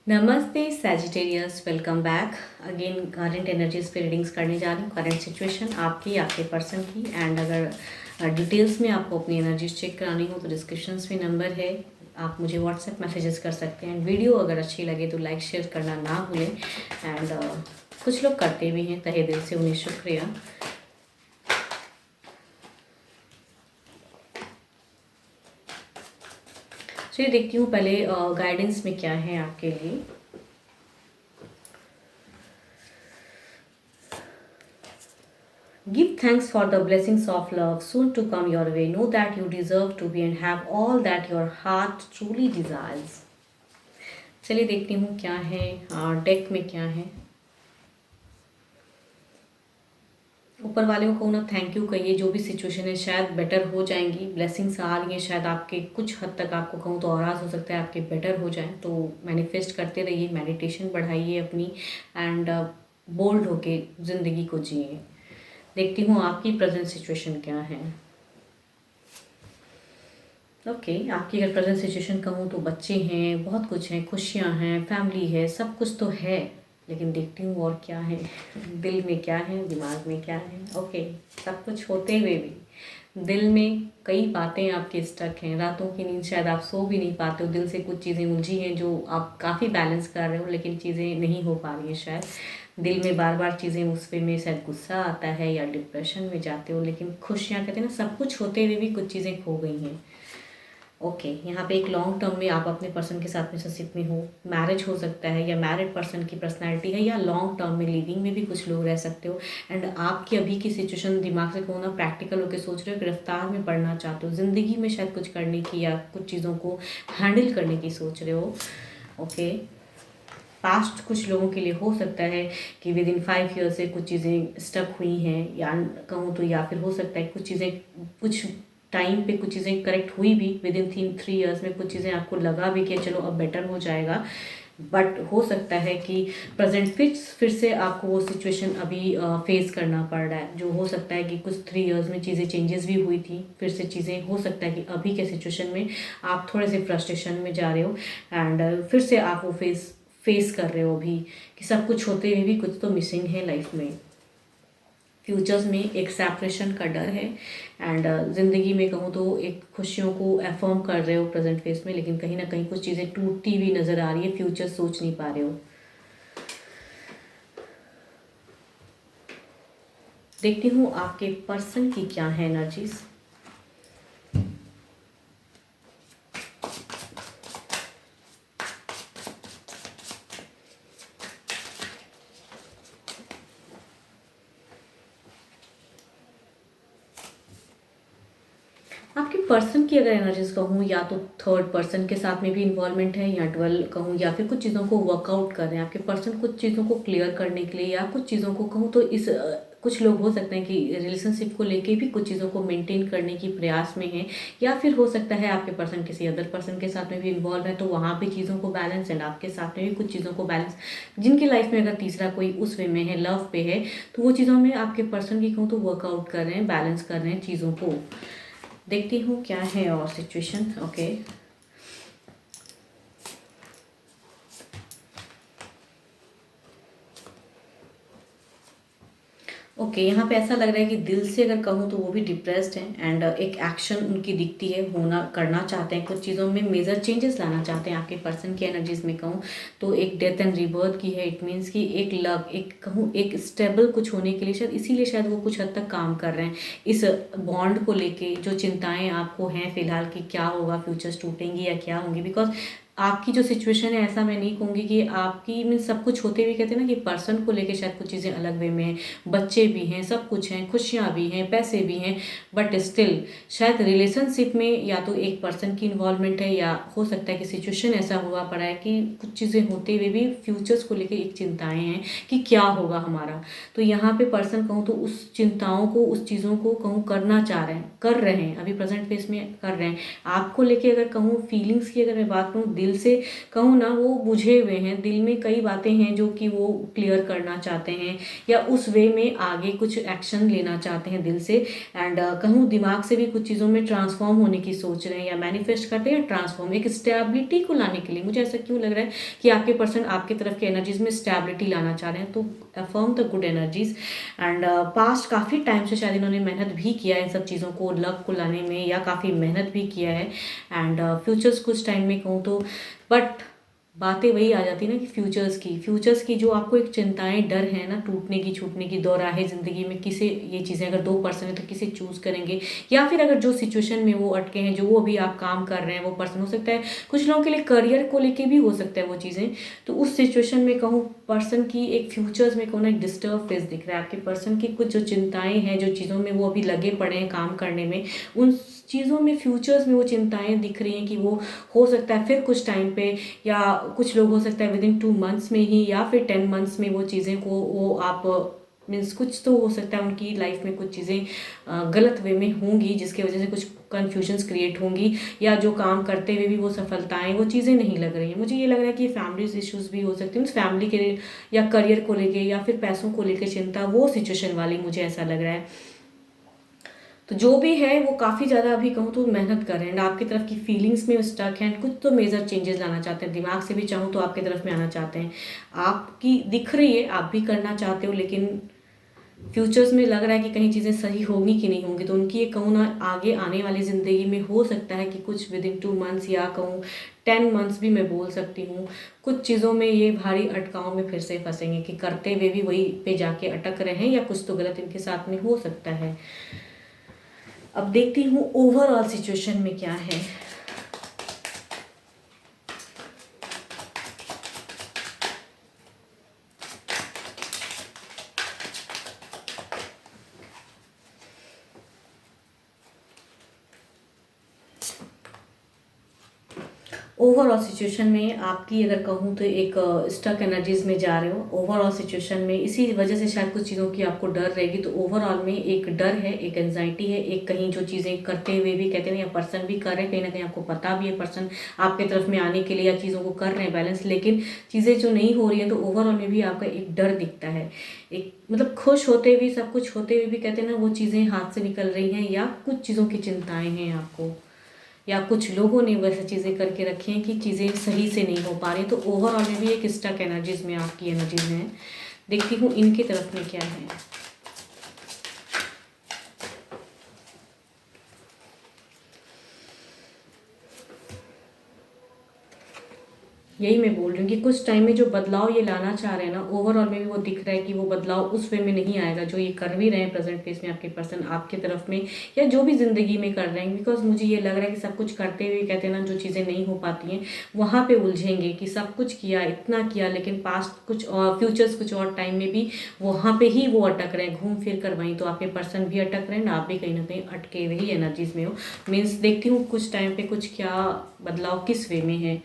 नमस्ते Sagittarius, welcome back again. Current energies पे readings करने जा रही हूँ। करंट सिचुएशन आपकी, आपके पर्सन की। एंड अगर डिटेल्स में आपको अपनी एनर्जीज चेक करानी हो तो डिस्क्रिप्शंस में नंबर है, आप मुझे व्हाट्सएप मैसेजेस कर सकते हैं। वीडियो अगर अच्छी लगे तो लाइक शेयर करना ना भूलें। एंड कुछ लोग करते भी हैं, तहे दिल से उन्हें शुक्रिया। चलिए देखती हूँ पहले गाइडेंस में क्या है आपके लिए। Give thanks for the blessings of love soon to come your way. Know that you deserve to be and have all that your heart truly desires. चलिए देखती हूँ क्या है डेक में क्या है। ऊपर वाले को कहूँ ना, थैंक यू कहिए। जो भी सिचुएशन है शायद बेटर हो जाएंगी। ब्लेसिंग्स आ रही हैं, शायद आपके कुछ हद तक आपको कहूँ तो और हो सकता है आपके बेटर हो जाए। तो मैनिफेस्ट करते रहिए, मेडिटेशन बढ़ाइए अपनी, एंड बोल्ड होके ज़िंदगी को जिए। देखती हूँ आपकी प्रेजेंट सिचुएशन क्या है। ओके आपकी अगर प्रेजेंट सिचुएशन कहूँ तो बच्चे हैं, बहुत कुछ है, खुशियाँ हैं, फैमिली है, सब कुछ तो है। लेकिन देखती हूँ और क्या है, दिल में क्या है, दिमाग में क्या है। ओके सब कुछ होते हुए भी दिल में कई बातें आपकी स्टक हैं। रातों की नींद शायद आप सो भी नहीं पाते हो, दिल से कुछ चीज़ें उलझी हैं जो आप काफ़ी बैलेंस कर रहे हो, लेकिन चीज़ें नहीं हो पा रही हैं। शायद दिल में बार बार चीज़ें उस पे में शायद गुस्सा आता है या डिप्रेशन में जाते हो। लेकिन खुशियाँ कहते हैं ना, सब कुछ होते हुए भी कुछ चीज़ें खो गई हैं। ओके यहाँ पे एक लॉन्ग टर्म में आप अपने पर्सन के साथ रिलेशनशिप में हो। मैरिज हो सकता है या मैरिड पर्सन की पर्सनैलिटी है, या लॉन्ग टर्म में लिविंग में भी कुछ लोग रह सकते हो। एंड आपकी अभी की सिचुएशन दिमाग से कहूँ ना, प्रैक्टिकल होकर सोच रहे हो, गिरफ्तार में पढ़ना चाहते हो, ज़िंदगी में शायद कुछ करने की या कुछ चीज़ों को हैंडल करने की सोच रहे हो। ओके पास्ट कुछ लोगों के लिए हो सकता है कि विद इन 5 ईयर से कुछ चीज़ें स्टक हुई हैं, या कहूँ तो या फिर हो सकता है कुछ चीज़ें कुछ टाइम पे कुछ चीज़ें करेक्ट हुई भी। विद इन 3 ईयर्स में कुछ चीज़ें आपको लगा भी कि चलो अब बेटर हो जाएगा। बट हो सकता है कि प्रेजेंट फिर से आपको वो सिचुएशन अभी फेस करना पड़ रहा है। जो हो सकता है कि कुछ 3 ईयर्स में चीज़ें चेंजेस भी हुई थी, फिर से चीज़ें हो सकता है कि अभी के सिचुएशन में आप थोड़े से फ्रस्ट्रेशन में जा रहे हो। एंड फिर से आप वो फेस कर रहे हो अभी, कि सब कुछ होते हुए भी कुछ तो मिसिंग है लाइफ में। फ्यूचर्स में एक सेपरेशन का डर है। एंड ज़िंदगी में कहूँ तो एक खुशियों को अफर्म कर रहे हो प्रेजेंट फेस में, लेकिन कहीं ना कहीं कुछ चीज़ें टूटती हुई नज़र आ रही है। फ्यूचर सोच नहीं पा रहे हो। देखती हूँ आपके पर्सन की क्या है एनर्जीज। आपके पर्सन की अगर एनर्जीज कहूँ, या तो थर्ड पर्सन के साथ में भी इन्वॉल्वमेंट है, या ट्वेल्व कहूँ, या फिर कुछ चीज़ों को वर्कआउट कर रहे हैं आपके पर्सन, कुछ चीज़ों को क्लियर करने के लिए, या कुछ चीज़ों को कहूँ तो इस कुछ लोग हो सकते हैं कि रिलेशनशिप को लेके भी कुछ चीज़ों को मेंटेन करने की प्रयास में है। या फिर हो सकता है आपके पर्सन किसी अदर पर्सन के साथ में भी इन्वॉल्व है, तो वहाँ पे चीज़ों को बैलेंस, एंड आपके साथ में भी कुछ चीज़ों को बैलेंस। जिनकी लाइफ में अगर तीसरा कोई उस वे में है, लव पे है, तो वो चीज़ों में आपके पर्सन की कहूँ तो वर्कआउट कर रहे हैं, बैलेंस कर रहे हैं चीज़ों को। देखती हूँ क्या है और सिचुएशन। ओके ओके यहाँ पे ऐसा लग रहा है कि दिल से अगर कहूँ तो वो भी डिप्रेस्ड हैं। एंड एक एक्शन उनकी दिखती है, होना करना चाहते हैं, कुछ चीज़ों में मेजर चेंजेस लाना चाहते हैं। आपके पर्सन की एनर्जीज में कहूँ तो एक डेथ एंड रिबर्थ की है। इट मीन्स कि एक लव, एक कहूँ एक स्टेबल कुछ होने के लिए शायद, इसीलिए शायद वो कुछ हद तक काम कर रहे हैं इस बॉन्ड को लेके। जो चिंताएं आपको हैं फिलहाल कि क्या होगा, फ्यूचर्स टूटेंगी या क्या होंगी, बिकॉज आपकी जो सिचुएशन है, ऐसा मैं नहीं कहूँगी कि आपकी मीन सब कुछ होते हुए कहते हैं ना कि पर्सन को लेके शायद कुछ चीज़ें अलग वे में हैं, बच्चे भी हैं, सब कुछ हैं, खुशियाँ भी हैं, पैसे भी हैं, बट स्टिल शायद रिलेशनशिप में या तो एक पर्सन की इन्वॉल्वमेंट है, या हो सकता है कि सिचुएशन ऐसा हुआ पड़ा है कि कुछ चीज़ें होते हुए भी फ्यूचर्स को लेके एक चिंताएं हैं कि क्या होगा हमारा। तो यहाँ पे पर्सन कहूँ तो उस चिंताओं को, उस चीज़ों को कहूँ करना चाह रहे हैं, कर रहे हैं, अभी प्रेजेंट फेस में कर रहे हैं। आपको लेके अगर कहूँ फीलिंग्स की अगर मैं बात करूँ, दिल से कहूँ ना वो बुझे हुए हैं, दिल में कई बातें हैं जो कि वो क्लियर करना चाहते हैं या उस वे में आगे कुछ एक्शन लेना चाहते हैं दिल से। एंड कहूँ दिमाग से भी कुछ चीज़ों में ट्रांसफॉर्म होने की सोच रहे हैं या मैनिफेस्ट करते हैं, ट्रांसफॉर्म एक स्टेबिलिटी को लाने के लिए। मुझे ऐसा क्यों लग रहा है कि आपके पर्सन आपके तरफ के एनर्जीज में स्टेबिलिटी लाना चाह रहे हैं, तो affirm the good energies. And past काफ़ी टाइम से शायद इन्होंने मेहनत भी किया है इन सब चीज़ों को, लव को लाने में, या काफ़ी मेहनत भी किया है। एंड फ्यूचर्स कुछ टाइम में कहूँ तो, बट बातें वही आ जाती है ना कि फ्यूचर्स की जो आपको एक चिंताएं, डर है ना टूटने की, छूटने की, दोराहे ज़िंदगी में किसे, ये चीज़ें अगर 2 पर्सन है तो किसे चूज़ करेंगे, या फिर अगर जो सिचुएशन में वो अटके हैं, जो वो अभी आप काम कर रहे हैं, वो पर्सन हो सकता है कुछ लोगों के लिए करियर को लेके भी हो सकता है वो चीज़ें। तो उस सिचुएशन में कहूँ पर्सन की एक फ्यूचर्स में कहूँ ना एक डिस्टर्ब फेस दिख रहा है आपके पर्सन की। कुछ जो चिंताएँ हैं, जो चीज़ों में वो अभी लगे पड़े हैं काम करने में, उन चीज़ों में फ्यूचर्स में वो चिंताएं दिख रही हैं कि वो हो सकता है फिर कुछ टाइम पे, या कुछ लोग हो सकता है विदिन 2 मंथ्स में ही, या फिर 10 मंथ्स में वो चीज़ें को वो आप मीन्स कुछ तो हो सकता है उनकी लाइफ में कुछ चीज़ें गलत वे में होंगी जिसकी वजह से कुछ कन्फ्यूजन्स क्रिएट होंगी, या जो काम करते हुए भी वो सफलताएं, वो चीज़ें नहीं लग रही हैं। मुझे ये लग रहा है कि फैमिली इश्यूज़ भी हो सकते हैं, फैमिली के या करियर को लेके या फिर पैसों को लेकर चिंता, वो सिचुएशन वाली मुझे ऐसा लग रहा है। तो जो भी है वो काफ़ी ज़्यादा अभी कहूँ तो मेहनत कर रहे हैं, आपकी तरफ की फीलिंग्स में स्टक हैं, कुछ तो मेजर चेंजेस लाना चाहते हैं, दिमाग से भी चाहूँ तो आपकी तरफ में आना चाहते हैं, आपकी दिख रही है, आप भी करना चाहते हो, लेकिन फ्यूचर्स में लग रहा है कि कहीं चीज़ें सही होंगी कि नहीं होंगी। तो उनकी ये कहूँ ना आगे आने वाली ज़िंदगी में हो सकता है कि कुछ विदिन 2 मंथ्स या कहूँ 10 मंथ्स भी मैं बोल सकती हूँ, कुछ चीज़ों में ये भारी अटकाव में फिर से फंसेंगे कि करते हुए भी वही पे जाके अटक रहे हैं, या कुछ तो गलत इनके साथ में हो सकता है। अब देखती हूँ ओवरऑल सिचुएशन में क्या है। ओवरऑल सिचुएशन में आपकी अगर कहूँ तो एक स्टक एनर्जीज में जा रहे हो ओवरऑल सिचुएशन में, इसी वजह से शायद कुछ चीज़ों की आपको डर रहेगी। तो ओवरऑल में एक डर है, एक एंजाइटी है, एक कहीं जो चीज़ें करते हुए भी कहते हैं या पर्सन भी कर रहे हैं, कहीं ना कहीं आपको पता भी है पर्सन आपके तरफ में आने के लिए या चीज़ों को कर रहे हैं बैलेंस, लेकिन चीज़ें जो नहीं हो रही हैं, तो ओवरऑल में भी आपका एक डर दिखता है। एक मतलब खुश होते हुए, सब कुछ होते हुए भी कहते हैं ना वो चीज़ें हाथ से निकल रही हैं, या कुछ चीज़ों की चिंताएँ हैं आपको, या कुछ लोगों ने वैसे चीज़ें करके रखी हैं कि चीज़ें सही से नहीं हो पा रही। तो ओवरऑल में भी एक स्टक एनर्जीज में आपकी एनर्जीज हैं। देखती हूँ इनकी तरफ में क्या है। यही मैं बोल रही हूँ कि कुछ टाइम में जो बदलाव ये लाना चाह रहे हैं ना, ओवरऑल में भी वो दिख रहा है कि वो बदलाव उस वे में नहीं आएगा जो ये कर भी रहे हैं प्रेजेंट फेस में आपके पर्सन आपके तरफ में, या जो भी ज़िंदगी में कर रहे हैं। बिकॉज मुझे ये लग रहा है कि सब कुछ करते हुए कहते हैं ना जो चीज़ें नहीं हो पाती हैं वहाँ पर उलझेंगे कि सब कुछ किया, इतना किया, लेकिन पास्ट कुछ और फ्यूचर्स कुछ और टाइम में भी वहाँ पर ही वो अटक रहे हैं, घूम फिर कर वहीं। तो आपके पर्सन भी अटक रहे हैं, आप भी कहीं ना कहीं अटके हुए ही एनर्जीज में हो। मीन्स देखती हूँ कुछ टाइम पर कुछ क्या बदलाव किस वे में है।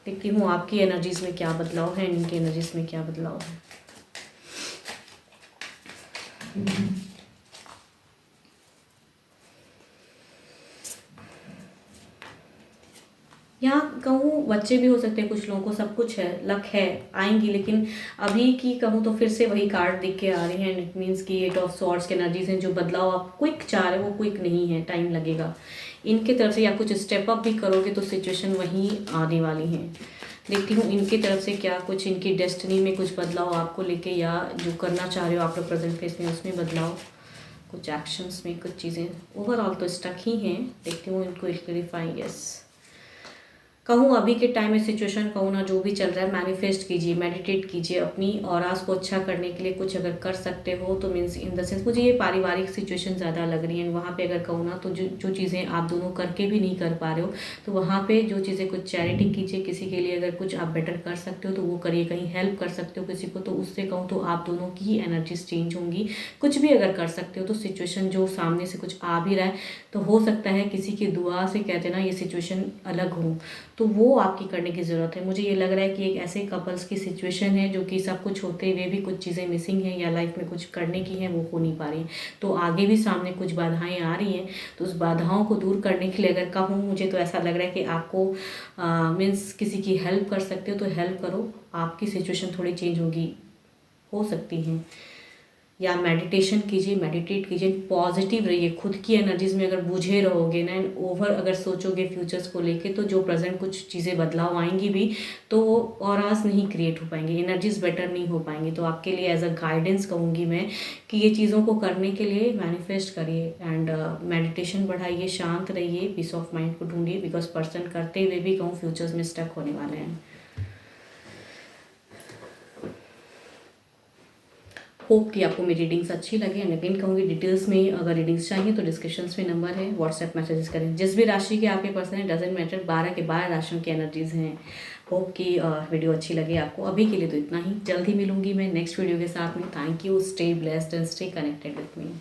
देखती हूँ आपकी एनर्जीज में क्या बदलाव है, इनकी एनर्जीज में क्या बदलाव है। यहाँ कहूँ बच्चे भी हो सकते हैं कुछ लोगों को, सब कुछ है, लक है, आएंगी, लेकिन अभी की कहूँ तो फिर से वही कार्ड दिख के आ रही हैं। इट मीन्स कि 8 ऑफ स्वॉर्ड्स की एनर्जीज हैं। जो बदलाव आप क्विक चाह रहे हो वो क्विक नहीं है, टाइम लगेगा इनके तरफ से, या कुछ स्टेप अप भी करोगे तो सिचुएशन वहीं आने वाली हैं। देखती हूँ इनकी तरफ से क्या कुछ इनकी डेस्टिनी में कुछ बदलाव आपको लेके, या जो करना चाह रहे हो आप लोग प्रेजेंट फेस में उसमें बदलाव, कुछ एक्शंस में कुछ चीज़ें। ओवरऑल तो स्टक ही हैं। देखती हूँ इनको क्लैरिफाई। यस कहूँ अभी के टाइम में सिचुएशन कहूँ ना जो भी चल रहा है, मैनिफेस्ट कीजिए, मेडिटेट कीजिए, अपनी ऑरास को अच्छा करने के लिए कुछ अगर कर सकते हो तो मीन्स इन द सेंस मुझे ये पारिवारिक सिचुएशन ज़्यादा लग रही है। वहाँ पे अगर कहूँ ना तो जो चीज़ें आप दोनों करके भी नहीं कर पा रहे हो, तो वहाँ पे जो चीज़ें कुछ चैरिटी कीजिए, किसी के लिए अगर कुछ आप बेटर कर सकते हो तो वो करिए, कहीं हेल्प कर सकते हो किसी को, तो उससे कहूँ तो आप दोनों की ही एनर्जीज चेंज होंगी। कुछ भी अगर कर सकते हो तो सिचुएशन जो सामने से कुछ आ भी रहा है तो हो सकता है किसी की दुआ से कहते ना ये सिचुएशन अलग हो। तो वो आपकी करने की ज़रूरत है। मुझे ये लग रहा है कि एक ऐसे कपल्स की सिचुएशन है जो कि सब कुछ होते हुए भी कुछ चीज़ें मिसिंग हैं या लाइफ में कुछ करने की हैं, वो हो नहीं पा रही हैं। तो आगे भी सामने कुछ बाधाएं आ रही हैं, तो उस बाधाओं को दूर करने के लिए अगर कहूँ, मुझे तो ऐसा लग रहा है कि आपको मीन्स किसी की हेल्प कर सकते हो तो हेल्प करो, आपकी सिचुएशन थोड़ी चेंज होगी, हो सकती हैं। या मेडिटेशन कीजिए, मेडिटेट कीजिए, पॉजिटिव रहिए, खुद की एनर्जीज में अगर बूझे रहोगे ना एंड ओवर अगर सोचोगे फ्यूचर्स को लेके, तो जो प्रेजेंट कुछ चीज़ें बदलाव आएंगी भी तो वो ऑरास नहीं क्रिएट हो पाएंगे, एनर्जीज बेटर नहीं हो पाएंगी। तो आपके लिए एज अ गाइडेंस कहूँगी मैं कि ये चीज़ों को करने के लिए मैनिफेस्ट करिए एंड मेडिटेशन बढ़ाइए, शांत रहिए, पीस ऑफ माइंड को ढूंढिए, बिकॉज पर्सन करते हुए भी कहूँ फ्यूचर्स में स्टक होने वाले हैं। होप कि आपको मेरी रीडिंग्स अच्छी लगे एंड अगेन कहूँगी डिटेल्स में अगर रीडिंग्स चाहिए तो डिस्क्रिप्शंस में नंबर है, व्हाट्सएप मैसेजेस करें। जिस भी राशि के आपके पर्सन है डजेंट मैटर, 12 के 12 राशियों की एनर्जीज हैं। होप कि वीडियो अच्छी लगे आपको। अभी के लिए तो इतना ही, जल्द ही मिलूंगी मैं नेक्स्ट वीडियो के साथ में। Thank you, stay blessed and stay connected with me.